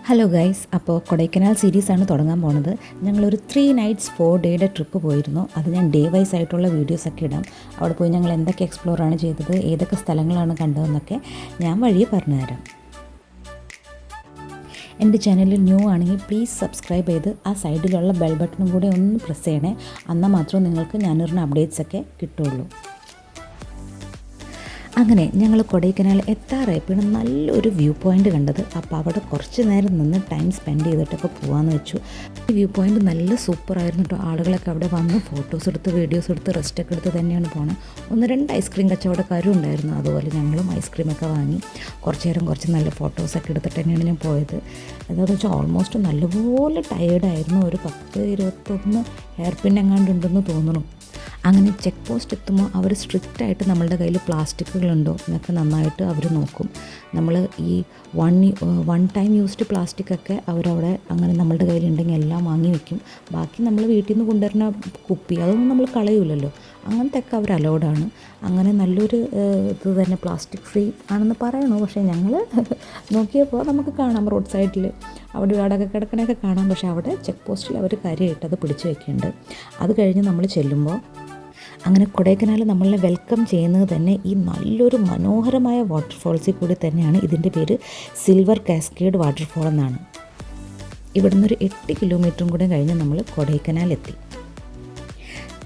Hello guys, അപ്പോൾ കൊടൈക്കനാൽ സീരീസാണ് തുടങ്ങാൻ പോണത്. ഞങ്ങളൊരു 3 നൈറ്റ്സ് 4 ഡേയുടെ ട്രിപ്പ് പോയിരുന്നു. അത് ഞാൻ ഡേ വൈസ് ആയിട്ടുള്ള വീഡിയോസൊക്കെ ഇടാം. അവിടെ പോയി ഞങ്ങൾ എന്തൊക്കെ എക്സ്പ്ലോറാണ് ചെയ്തത്, ഏതൊക്കെ സ്ഥലങ്ങളാണ് കണ്ടതെന്നൊക്കെ ഞാൻ വഴിയെ പറഞ്ഞുതരാം. എൻ്റെ ചാനലിൽ ന്യൂ ആണെങ്കിൽ പ്ലീസ് സബ്സ്ക്രൈബ് ചെയ്ത് ആ സൈഡിലുള്ള ബെൽ ബട്ടണും കൂടെ ഒന്ന് പ്രസ് ചെയ്യണേ. എന്നാൽ മാത്രമേ നിങ്ങൾക്ക് ഞാനിടുന്ന അപ്ഡേറ്റ്സൊക്കെ കിട്ടുള്ളൂ. അങ്ങനെ ഞങ്ങൾ കൊടൈക്കനാൽ എത്താറായപ്പോഴും നല്ലൊരു വ്യൂ പോയിൻ്റ് കണ്ടത്. അപ്പോൾ അവിടെ കുറച്ച് നേരം നിന്ന് ടൈം സ്പെൻഡ് ചെയ്തിട്ടൊക്കെ പോകാമെന്ന് വെച്ചു. ഈ വ്യൂ പോയിൻ്റ് നല്ല സൂപ്പറായിരുന്നു കേട്ടോ. ആളുകളൊക്കെ അവിടെ വന്ന് ഫോട്ടോസ് എടുത്ത് വീഡിയോസ് എടുത്ത് റെസ്റ്റൊക്കെ എടുത്ത് തന്നെയാണ് പോകുന്നത്. 1-2 ഐസ്ക്രീം കച്ചവടക്കാരും ഉണ്ടായിരുന്നു. അതുപോലെ ഞങ്ങളും ഐസ്ക്രീമൊക്കെ വാങ്ങി കുറച്ച് നല്ല ഫോട്ടോസൊക്കെ എടുത്തിട്ട് തന്നെയാണ് ഞാൻ പോയത്. എന്താണെന്ന് വെച്ചാൽ ഓൾമോസ്റ്റ് നല്ലപോലെ ടയേർഡായിരുന്നു. ഒരു 10-21 ഹെയർ പിൻ എങ്ങാണ്ടുണ്ടെന്ന് തോന്നുന്നു. അങ്ങനെ ചെക്ക് പോസ്റ്റ് എത്തുമ്പോൾ അവർ സ്ട്രിക്റ്റായിട്ട് നമ്മളുടെ കയ്യിൽ പ്ലാസ്റ്റിക്കുകളുണ്ടോ എന്നൊക്കെ നന്നായിട്ട് അവർ നോക്കും. നമ്മൾ ഈ വൺ ടൈം യൂസ്ഡ് പ്ലാസ്റ്റിക്കൊക്കെ അവരവിടെ അങ്ങനെ നമ്മളുടെ കയ്യിലുണ്ടെങ്കിൽ എല്ലാം വാങ്ങി വയ്ക്കും. ബാക്കി നമ്മൾ വീട്ടിൽ നിന്ന് കൊണ്ടുവരുന്ന കുപ്പി അതൊന്നും നമ്മൾ കളയൂലല്ലോ, അങ്ങനത്തെയൊക്കെ അവർ അലൗഡാണ്. അങ്ങനെ നല്ലൊരു ഇത് തന്നെ പ്ലാസ്റ്റിക് ഫ്രീ ആണെന്ന് പറയണു. പക്ഷേ ഞങ്ങൾ നോക്കിയപ്പോൾ നമുക്ക് കാണാം റോഡ് സൈഡിൽ അവിടെ അവിടെയൊക്കെ കിടക്കണയൊക്കെ കാണാം. പക്ഷേ അവിടെ ചെക്ക് പോസ്റ്റിൽ അവർ കാര്യമായിട്ട് അത് പിടിച്ചു വയ്ക്കുന്നുണ്ട്. അത് കഴിഞ്ഞ് നമ്മൾ ചെല്ലുമ്പോൾ അങ്ങനെ കൊടൈക്കനാൽ നമ്മളെ വെൽക്കം ചെയ്യുന്നത് തന്നെ ഈ നല്ലൊരു മനോഹരമായ വാട്ടർഫോൾസിൽ കൂടി തന്നെയാണ്. ഇതിൻ്റെ പേര് സിൽവർ കാസ്കേഡ് വാട്ടർഫോൾ എന്നാണ്. ഇവിടുന്ന് ഒരു 8 കിലോമീറ്ററും കൂടെ കഴിഞ്ഞ് നമ്മൾ കൊടൈക്കനാൽ എത്തി.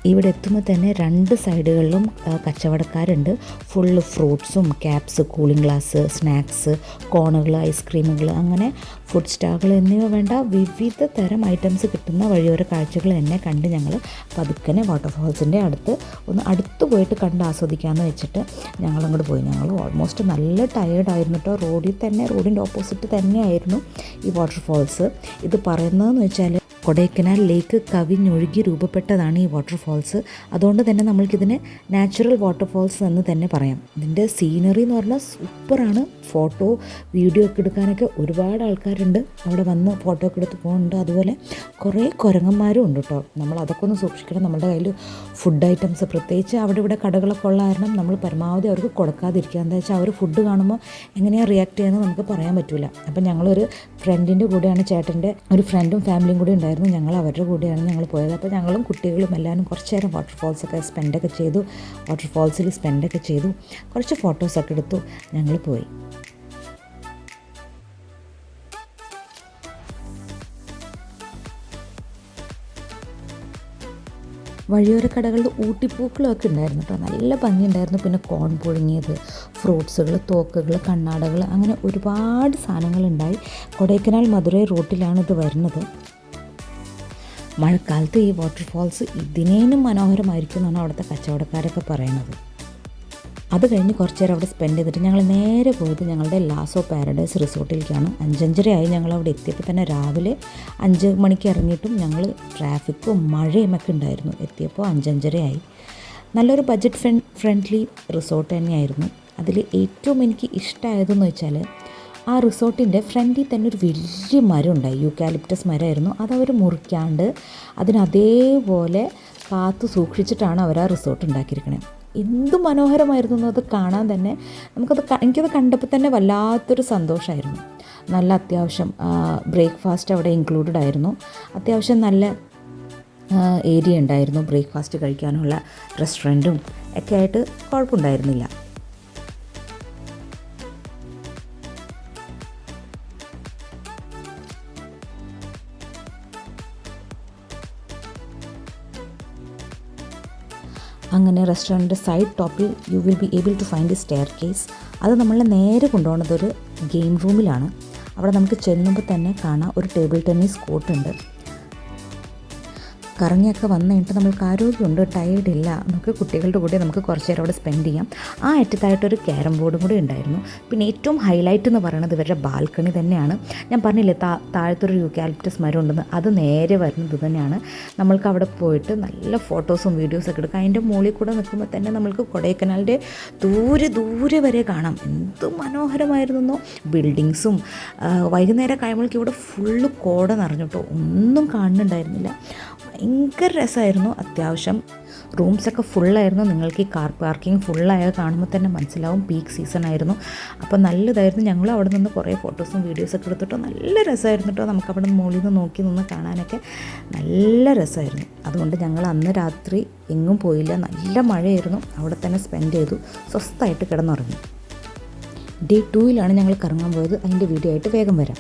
ഇവിടെ എത്തുമ്പോൾ തന്നെ 2 സൈഡുകളിലും കച്ചവടക്കാരുണ്ട്. ഫുള്ള് ഫ്രൂട്ട്സും ക്യാപ്സ്, കൂളിംഗ് ഗ്ലാസ്, സ്നാക്സ്, കോണുകൾ, ഐസ്ക്രീമുകൾ, അങ്ങനെ ഫുഡ് സ്റ്റാളുകൾ എന്നിവ വേണ്ട വിവിധ തരം ഐറ്റംസ് കിട്ടുന്ന വഴിയോര കാഴ്ചകൾ തന്നെ കണ്ട് ഞങ്ങൾ പതുക്കനെ വാട്ടർഫോൾസിൻ്റെ അടുത്ത് പോയിട്ട് കണ്ട് ആസ്വദിക്കാമെന്ന് വെച്ചിട്ട് ഞങ്ങളങ്ങോട്ട് പോയി. ഞങ്ങൾ ഓൾമോസ്റ്റ് നല്ല ടയേർഡായിരുന്നു കേട്ടോ. റോഡിൻ്റെ ഓപ്പോസിറ്റ് തന്നെയായിരുന്നു ഈ വാട്ടർഫോൾസ്. ഇത് പറയുന്നതെന്ന് വെച്ചാൽ കൊടൈക്കനാൽ ലേക്ക് കവിഞ്ഞൊഴുകി രൂപപ്പെട്ടതാണ് ഈ വാട്ടർഫോൾസ്. അതുകൊണ്ട് തന്നെ നമ്മൾക്കിതിനെ നാച്ചുറൽ വാട്ടർഫോൾസ് എന്ന് തന്നെ പറയാം. ഇതിൻ്റെ സീനറി എന്ന് പറഞ്ഞാൽ സൂപ്പറാണ്. ഫോട്ടോ വീഡിയോ ഒക്കെ എടുക്കാനൊക്കെ ഒരുപാട് ആൾക്കാരുണ്ട് അവിടെ വന്ന് ഫോട്ടോ ഒക്കെ എടുത്ത് പോകുന്നുണ്ട്. അതുപോലെ കുറേ കുരങ്ങന്മാരും ഉണ്ട് കേട്ടോ. നമ്മൾ അതൊക്കെ ഒന്ന് സൂക്ഷിക്കണം. നമ്മുടെ കയ്യിൽ ഫുഡ് ഐറ്റംസ്, പ്രത്യേകിച്ച് അവിടെ ഇവിടെ കടകളൊക്കെ ഉള്ള കാരണം നമ്മൾ പരമാവധി അവർക്ക് കൊടുക്കാതിരിക്കുക. എന്താ വെച്ചാൽ അവർ ഫുഡ് കാണുമ്പോൾ എങ്ങനെയാണ് റിയാക്ട് ചെയ്യുന്നത് നമുക്ക് പറയാൻ പറ്റില്ല. അപ്പം ഞങ്ങളൊരു ഫ്രണ്ടിൻ്റെ കൂടെയാണ്, ചേട്ടൻ്റെ ഒരു ഫ്രണ്ടും ഫാമിലിയും കൂടെ ഉണ്ടായിരുന്നു. ഞങ്ങൾ അവരുടെ കൂടെയാണ് ഞങ്ങൾ പോയത്. അപ്പോൾ ഞങ്ങളും കുട്ടികളും എല്ലാവരും കുറച്ച് നേരം വാട്ടർഫോൾസൊക്കെ സ്പെൻഡൊക്കെ ചെയ്തു. വാട്ടർഫോൾസിൽ സ്പെൻഡൊക്കെ ചെയ്തു, കുറച്ച് ഫോട്ടോസൊക്കെ എടുത്തു. ഞങ്ങൾ പോയി. വഴിയോര കടകളിൽ ഊട്ടിപ്പൂക്കളൊക്കെ ഉണ്ടായിരുന്നു കേട്ടോ. നല്ല ഭംഗിയുണ്ടായിരുന്നു. പിന്നെ കോൺ പുഴുങ്ങിയത്, ഫ്രൂട്ട്സുകൾ, തോക്കുകൾ, കണ്ണാടകൾ, അങ്ങനെ ഒരുപാട് സാധനങ്ങളുണ്ടായി. കൊടൈക്കനാൽ മധുരൈ റൂട്ടിലാണ് ഇത് വരുന്നത്. മഴക്കാലത്ത് ഈ വാട്ടർഫോൾസ് ഇതിനേനും മനോഹരമായിരിക്കും എന്നാണ് അവിടുത്തെ കച്ചവടക്കാരൊക്കെ പറയുന്നത്. അത് കഴിഞ്ഞ് കുറച്ച് നേരം അവിടെ സ്പെൻഡ് ചെയ്തിട്ട് ഞങ്ങൾ നേരെ പോയത് ഞങ്ങളുടെ ലാസോ പാരഡൈസ് റിസോർട്ടിലേക്കാണ്. 5:30 ഞങ്ങൾ അവിടെ എത്തിയപ്പോൾ തന്നെ രാവിലെ 5 മണിക്ക് ഇറങ്ങിയിട്ടും ഞങ്ങൾ ട്രാഫിക്കും മഴയും ഒക്കെ ഉണ്ടായിരുന്നു. എത്തിയപ്പോൾ 5:30. നല്ലൊരു ബഡ്ജറ്റ് ഫ്രണ്ട്ലി റിസോർട്ട് തന്നെയായിരുന്നു. അതിൽ ഏറ്റവും എനിക്ക് ഇഷ്ടമായതെന്ന് വെച്ചാൽ ആ റിസോർട്ടിൻ്റെ ഫ്രണ്ടിൽ തന്നെ ഒരു വലിയ മരം ഉണ്ടായി. യൂക്കാലിപ്റ്റസ് മരമായിരുന്നു. അതവർ മുറിക്കാണ്ട് അതിനതേപോലെ കാത്തു സൂക്ഷിച്ചിട്ടാണ് അവർ ആ റിസോർട്ട് ഉണ്ടാക്കിയിരിക്കണത്. എന്ത് മനോഹരമായിരുന്നു അത് കാണാൻ തന്നെ. എനിക്കത് കണ്ടപ്പോൾ തന്നെ വല്ലാത്തൊരു സന്തോഷമായിരുന്നു. നല്ല അത്യാവശ്യം ബ്രേക്ക്ഫാസ്റ്റ് അവിടെ ഇൻക്ലൂഡഡ് ആയിരുന്നു. അത്യാവശ്യം നല്ല ഏരിയ ഉണ്ടായിരുന്നു. ബ്രേക്ക്ഫാസ്റ്റ് കഴിക്കാനുള്ള റെസ്റ്റോറൻറ്റും ഒക്കെ ആയിട്ട് കുഴപ്പമുണ്ടായിരുന്നില്ല. അങ്ങനെ റെസ്റ്റോറൻറ്റ് സൈഡ് ടോപ്പിൽ you will be able to find the staircase. അത് നമ്മളെ നേരെ കൊണ്ടുപോകുന്നത് ഒരു ഗെയിം റൂമിലാണ്. അവിടെ നമുക്ക് ചെല്ലുമ്പോൾ തന്നെ കാണാം ഒരു ടേബിൾ ടെന്നീസ് കോർട്ടുണ്ട്. കറങ്ങിയൊക്കെ വന്നു കഴിഞ്ഞിട്ട് നമ്മൾക്ക് ആരോഗ്യമുണ്ട്, ടയേർഡില്ല, നമുക്ക് കുട്ടികളുടെ കൂടെ നമുക്ക് കുറച്ച് നേരം അവിടെ സ്പെൻഡ് ചെയ്യാം. ആ അറ്റത്തായിട്ടൊരു ക്യാരം ബോർഡും കൂടി ഉണ്ടായിരുന്നു. പിന്നെ ഏറ്റവും ഹൈലൈറ്റ് എന്ന് പറയുന്നത് ഇവരുടെ ബാൽക്കണി തന്നെയാണ്. ഞാൻ പറഞ്ഞില്ലേ താഴത്തൊരു യൂക്കാലിപ്റ്റസ് മരം ഉണ്ടെന്ന്, അത് നേരെ വരുന്നത് തന്നെയാണ്. നമ്മൾക്ക് അവിടെ പോയിട്ട് നല്ല ഫോട്ടോസും വീഡിയോസൊക്കെ എടുക്കാം. അതിൻ്റെ മുകളിൽ കൂടെ നിൽക്കുമ്പോൾ തന്നെ നമ്മൾക്ക് കൊടൈക്കനാലിൻ്റെ ദൂരെ വരെ കാണാം. എന്ത് മനോഹരമായിരുന്നോ ബിൽഡിങ്സും. വൈകുന്നേരം കഴിയുമ്പോഴേക്കും ഇവിടെ ഫുള്ള് കോട നിറഞ്ഞു കേട്ടോ. ഒന്നും കാണുന്നുണ്ടായിരുന്നില്ല. ഭയങ്കര രസമായിരുന്നു. അത്യാവശ്യം റൂംസൊക്കെ ഫുള്ളായിരുന്നു. നിങ്ങൾക്ക് ഈ കാർ പാർക്കിംഗ് ഫുള്ളായ കാണുമ്പോൾ തന്നെ മനസ്സിലാവും പീക്ക് സീസൺ ആയിരുന്നു. അപ്പോൾ നല്ലതായിരുന്നു. ഞങ്ങൾ അവിടെ നിന്ന് കുറേ ഫോട്ടോസും വീഡിയോസൊക്കെ എടുത്തിട്ടോ നല്ല രസമായിരുന്നു കേട്ടോ. നമുക്ക് അവിടെ നിന്ന് മുകളിൽ നിന്ന് നോക്കി നിന്ന് കാണാനൊക്കെ നല്ല രസമായിരുന്നു. അതുകൊണ്ട് ഞങ്ങൾ അന്ന് രാത്രി എങ്ങും പോയില്ല. നല്ല മഴയായിരുന്നു. അവിടെ തന്നെ സ്പെൻഡ് ചെയ്തു. സ്വസ്ഥമായിട്ട് കിടന്നുറങ്ങി. ഡേ 2 ഞങ്ങൾ കറങ്ങാൻ പോയത്. അതിൻ്റെ വീഡിയോ ആയിട്ട് വേഗം വരാം.